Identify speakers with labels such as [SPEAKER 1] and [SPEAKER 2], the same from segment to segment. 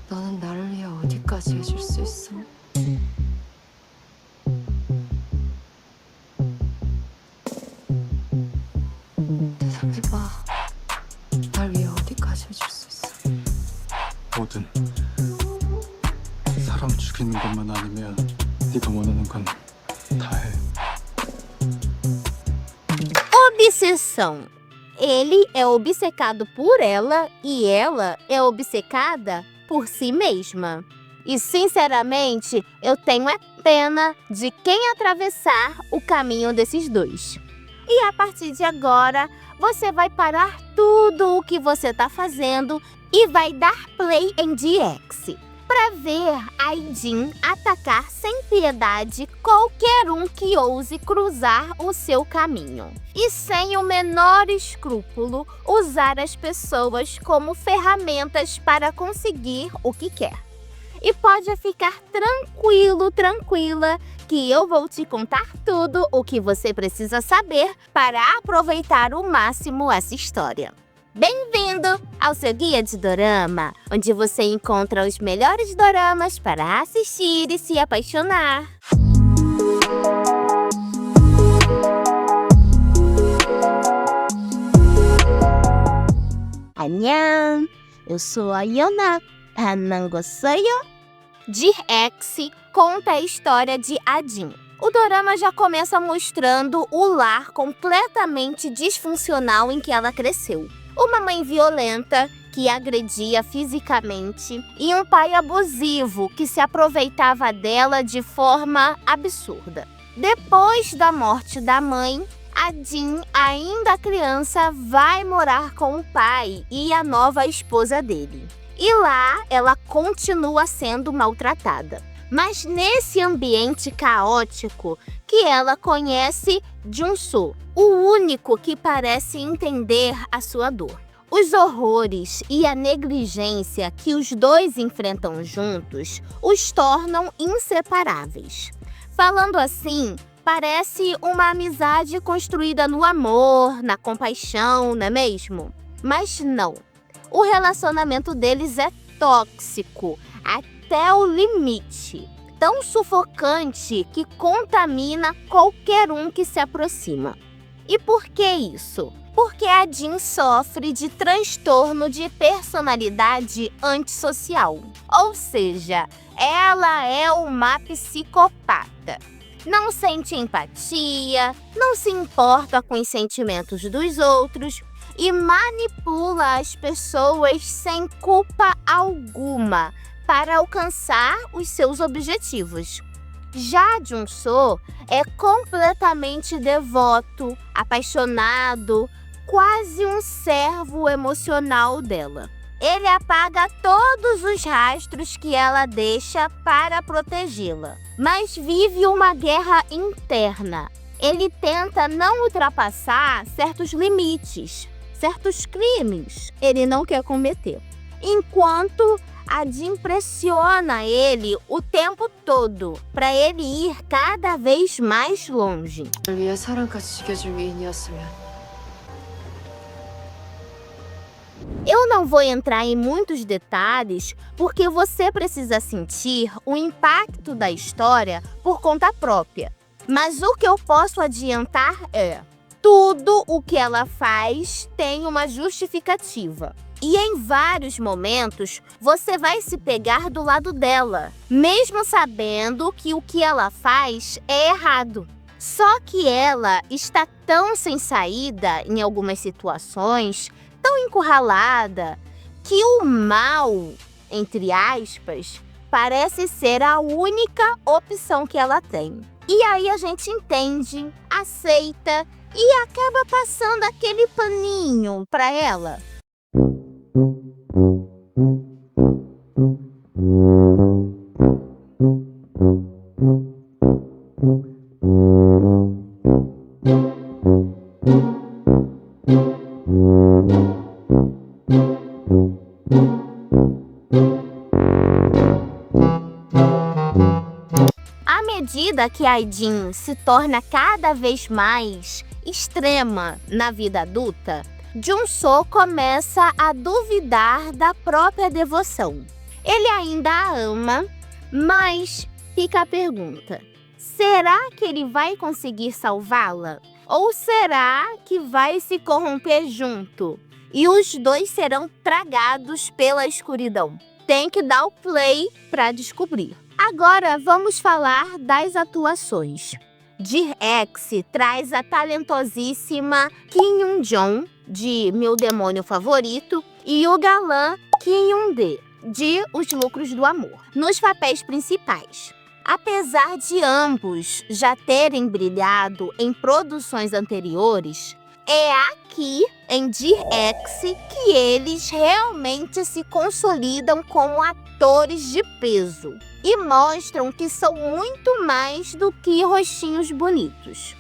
[SPEAKER 1] 너는 나를 위해 어디까지 해줄 수 있어? 대답해봐. 날 위해 어디까지 해줄 수 있어?
[SPEAKER 2] 뭐든 사람 죽이는 것만 아니면 네가 원하는 건 다 해.
[SPEAKER 3] Obsessão. Ele é obcecado por ela e ela é obcecada por si mesma. E, sinceramente, eu tenho pena de quem atravessar o caminho desses dois. E a partir de agora, você vai parar tudo o que você está fazendo e vai dar play em DX para ver Aidin atacar sem piedade qualquer um que ouse cruzar o seu caminho. E sem o menor escrúpulo, usar as pessoas como ferramentas para conseguir o que quer. E pode ficar tranquilo, tranquila, que eu vou te contar tudo o que você precisa saber para aproveitar ao máximo essa história. Bem-vindo ao seu guia de dorama, onde você encontra os melhores doramas para assistir e se apaixonar. Annyeong, eu sou a Yona. Hanangoseo? DX conta a história de Adin. O dorama já começa mostrando o lar completamente disfuncional em que ela cresceu. Uma mãe violenta que agredia fisicamente e um pai abusivo que se aproveitava dela de forma absurda. Depois da morte da mãe, Adin, ainda criança, vai morar com o pai e a nova esposa dele. E lá ela continua sendo maltratada. Mas nesse ambiente caótico que ela conhece Junso, o único que parece entender a sua dor. Os horrores e a negligência que os dois enfrentam juntos os tornam inseparáveis. Falando assim, parece uma amizade construída no amor, na compaixão, não é mesmo? Mas não. O relacionamento deles é tóxico, até o limite. Tão sufocante que contamina qualquer um que se aproxima. E por que isso? Porque a Jin sofre de transtorno de personalidade antissocial. Ou seja, ela é uma psicopata. Não sente empatia, não se importa com os sentimentos dos outros e manipula as pessoas sem culpa alguma para alcançar os seus objetivos. Já Junso é completamente devoto, apaixonado, quase um servo emocional dela. Ele apaga todos os rastros que ela deixa para protegê-la, mas vive uma guerra interna. Ele tenta não ultrapassar certos limites, certos crimes ele não quer cometer. Enquanto a Jin pressiona ele o tempo todo para ele ir cada vez mais longe.
[SPEAKER 1] 날 위해 사랑까지 지켜줄 위인이었으면.
[SPEAKER 3] Eu não vou entrar em muitos detalhes porque você precisa sentir o impacto da história por conta própria. Mas o que eu posso adiantar é: tudo o que ela faz tem uma justificativa. E em vários momentos, você vai se pegar do lado dela, mesmo sabendo que o que ela faz é errado. Só que ela está tão sem saída em algumas situações, tão encurralada, que o mal, entre aspas, parece ser a única opção que ela tem. E aí a gente entende, aceita e acaba passando aquele paninho para ela. À medida que a Aidin se torna cada vez mais extrema na vida adulta, Jun-soo começa a duvidar da própria devoção. Ele ainda a ama, mas fica a pergunta: será que ele vai conseguir salvá-la? Ou será que vai se corromper junto? E os dois serão tragados pela escuridão. Tem que dar o play para descobrir. Agora vamos falar das atuações. Dear-X traz a talentosíssima Kim Yoon-jong, de Meu Demônio Favorito, e o galã Kim Yoon-dae, de Os Lucros do Amor, nos papéis principais. Apesar de ambos já terem brilhado em produções anteriores, é aqui em Dear-X que eles realmente se consolidam como atores de peso e mostram que são muito mais do que rostinhos bonitos.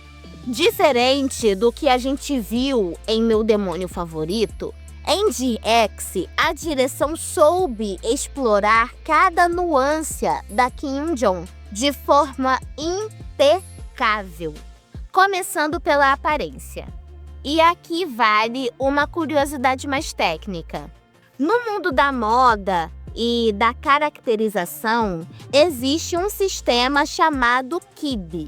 [SPEAKER 3] Diferente do que a gente viu em Meu Demônio Favorito, em Dear-X, a direção soube explorar cada nuance da Kim Yoon-jong de forma impecável, começando pela aparência. E aqui vale uma curiosidade mais técnica. No mundo da moda e da caracterização, existe um sistema chamado KIB,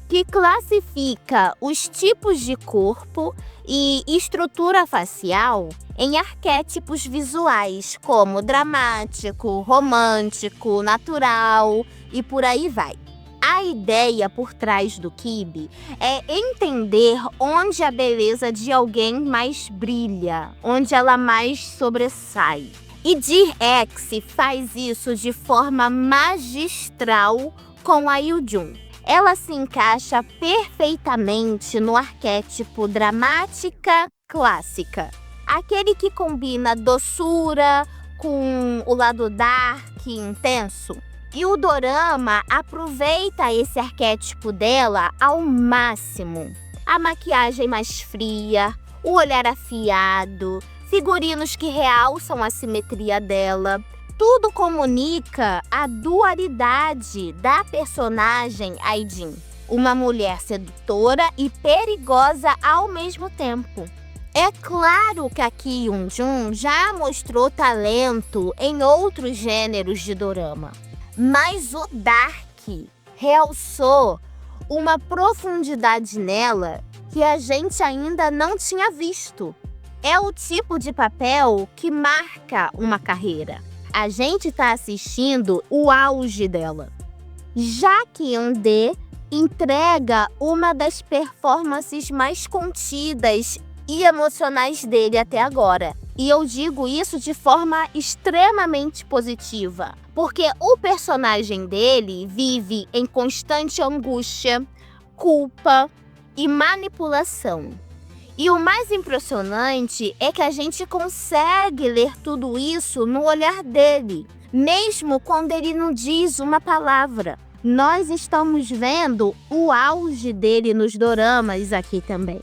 [SPEAKER 3] que classifica os tipos de corpo e estrutura facial em arquétipos visuais, como dramático, romântico, natural e por aí vai. A ideia por trás do KIB é entender onde a beleza de alguém mais brilha, onde ela mais sobressai. E Dear-X faz isso de forma magistral com a Yoo-jung. Ela se encaixa perfeitamente no arquétipo dramática clássica. Aquele que combina doçura com o lado dark e intenso. E o dorama aproveita esse arquétipo dela ao máximo. A maquiagem mais fria, o olhar afiado, figurinos que realçam a simetria dela. Tudo comunica a dualidade da personagem Aijin, uma mulher sedutora e perigosa ao mesmo tempo. É claro que a Kim Yoon-jung já mostrou talento em outros gêneros de dorama, mas o Dark realçou uma profundidade nela que a gente ainda não tinha visto. É o tipo de papel que marca uma carreira. A gente está assistindo o auge dela. Já que Yoon-dae entrega uma das performances mais contidas e emocionais dele até agora. E eu digo isso de forma extremamente positiva, porque o personagem dele vive em constante angústia, culpa e manipulação. E o mais impressionante é que a gente consegue ler tudo isso no olhar dele, mesmo quando ele não diz uma palavra. Nós estamos vendo o auge dele nos doramas aqui também.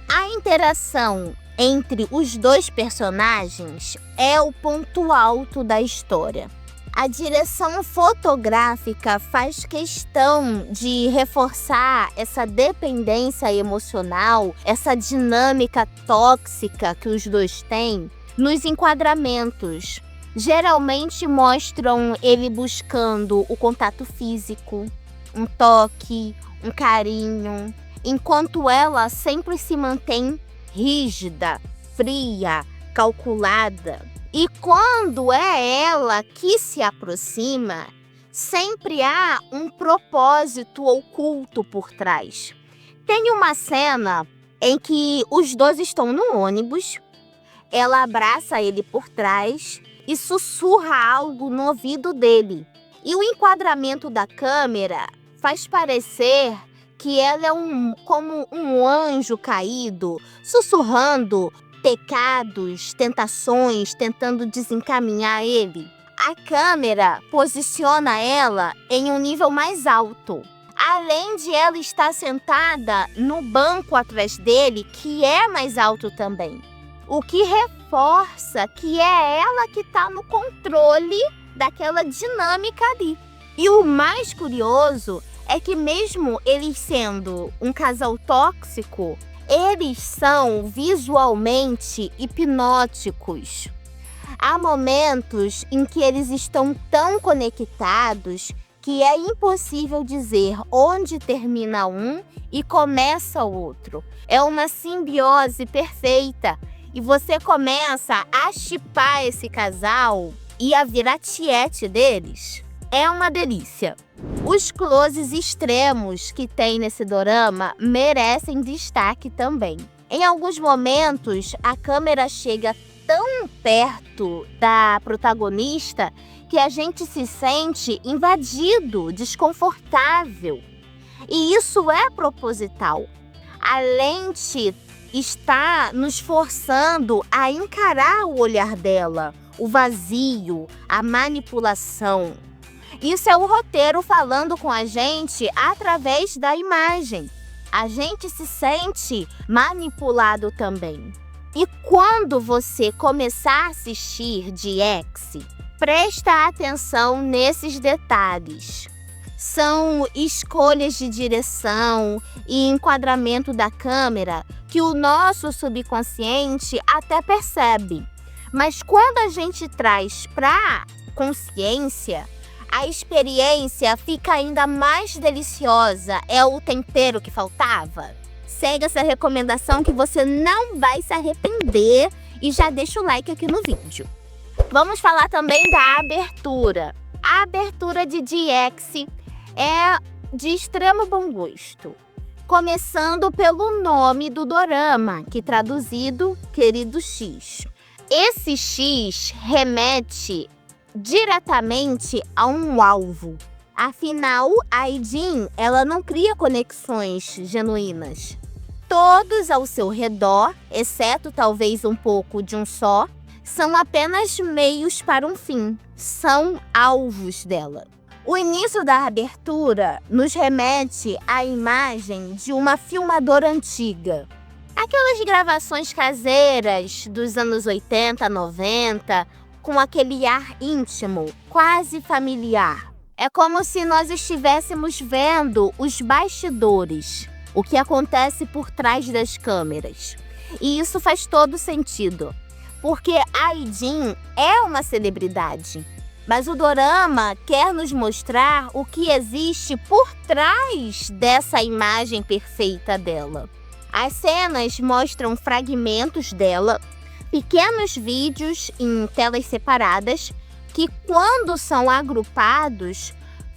[SPEAKER 3] A interação entre os dois personagens é o ponto alto da história. A direção fotográfica faz questão de reforçar essa dependência emocional, essa dinâmica tóxica que os dois têm nos enquadramentos. Geralmente mostram ele buscando o contato físico, um toque, um carinho, enquanto ela sempre se mantém rígida, fria, calculada. E quando é ela que se aproxima, sempre há um propósito oculto por trás. Tem uma cena em que os dois estão no ônibus, ela abraça ele por trás e sussurra algo no ouvido dele. E o enquadramento da câmera faz parecer que ela é como um anjo caído, sussurrando pecados, tentações, tentando desencaminhar ele. A câmera posiciona ela em um nível mais alto, além de ela estar sentada no banco atrás dele, que é mais alto também. O que reforça que é ela que está no controle daquela dinâmica ali. E o mais curioso é que mesmo eles sendo um casal tóxico, Eles são visualmente hipnóticos. Há momentos em que eles estão tão conectados que é impossível dizer onde termina um e começa o outro. É uma simbiose perfeita e você começa a shippar esse casal e a virar tiete deles. É uma delícia. Os closes extremos que tem nesse dorama merecem destaque também. Em alguns momentos, a câmera chega tão perto da protagonista que a gente se sente invadido, desconfortável. E isso é proposital. A lente está nos forçando a encarar o olhar dela, o vazio, a manipulação. Isso é o roteiro falando com a gente através da imagem. A gente se sente manipulado também. E quando você começar a assistir DX, presta atenção nesses detalhes. São escolhas de direção e enquadramento da câmera que o nosso subconsciente até percebe. Mas quando a gente traz para consciência, a experiência fica ainda mais deliciosa. É o tempero que faltava? Segue essa recomendação que você não vai se arrepender e já deixa o like aqui no vídeo. Vamos falar também da abertura. A abertura de DX é de extremo bom gosto. Começando pelo nome do dorama, que traduzido, Querido X. Esse X remete diretamente a um alvo. Afinal, a Aijin, ela não cria conexões genuínas. Todos ao seu redor, exceto talvez um pouco de um só, são apenas meios para um fim. São alvos dela. O início da abertura nos remete à imagem de uma filmadora antiga. Aquelas gravações caseiras dos anos 80, 90, com aquele ar íntimo, quase familiar. É como se nós estivéssemos vendo os bastidores, o que acontece por trás das câmeras. E isso faz todo sentido, porque a Aijin é uma celebridade, mas o dorama quer nos mostrar o que existe por trás dessa imagem perfeita dela. As cenas mostram fragmentos dela, pequenos vídeos em telas separadas que, quando são agrupados,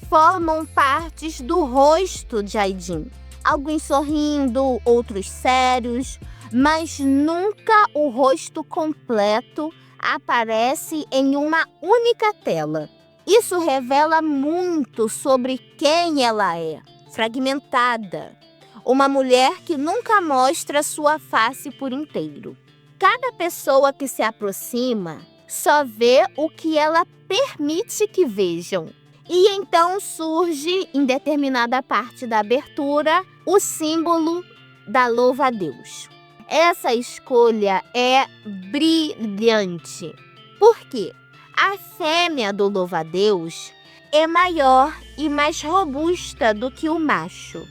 [SPEAKER 3] formam partes do rosto de Aijin. Alguns sorrindo, outros sérios, mas nunca o rosto completo aparece em uma única tela. Isso revela muito sobre quem ela é, fragmentada. Uma mulher que nunca mostra sua face por inteiro. Cada pessoa que se aproxima só vê o que ela permite que vejam. E então surge, em determinada parte da abertura, o símbolo da louva-a-Deus. Essa escolha é brilhante. Por quê? A fêmea do louva-a-Deus é maior e mais robusta do que o macho.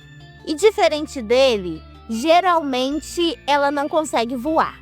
[SPEAKER 3] E diferente dele, geralmente ela não consegue voar.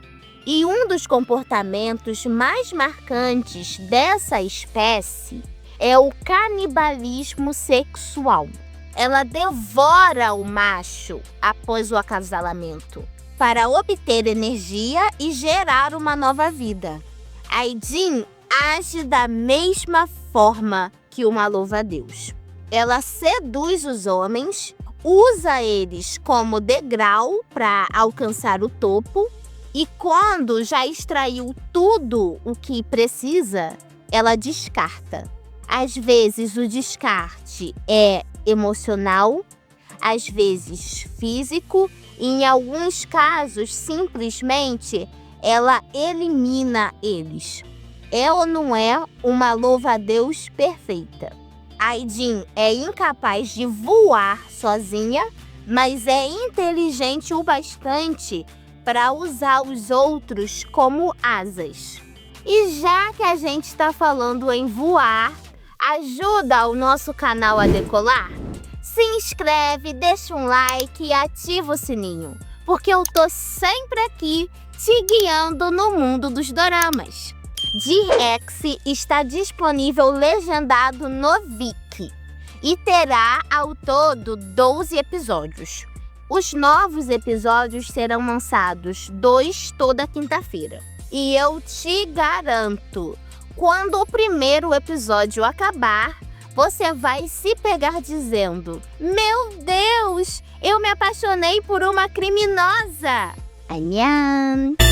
[SPEAKER 3] E um dos comportamentos mais marcantes dessa espécie é o canibalismo sexual. Ela devora o macho após o acasalamento para obter energia e gerar uma nova vida. A Aijin age da mesma forma que uma louva-a-Deus. Ela seduz os homens, usa eles como degrau para alcançar o topo e quando já extraiu tudo o que precisa, ela descarta. Às vezes o descarte é emocional, às vezes físico e em alguns casos simplesmente ela elimina eles. É ou não é uma louva-a-Deus perfeita? A Aijin é incapaz de voar sozinha, mas é inteligente o bastante para usar os outros como asas. E já que a gente está falando em voar, ajuda o nosso canal a decolar? Se inscreve, deixa um like e ativa o sininho. porque eu tô sempre aqui te guiando no mundo dos doramas. DX está disponível legendado no Viki e terá ao todo 12 episódios. Os novos episódios serão lançados 2 toda quinta-feira. E eu te garanto, quando o primeiro episódio acabar, você vai se pegar dizendo: meu Deus, eu me apaixonei por uma criminosa! Anham!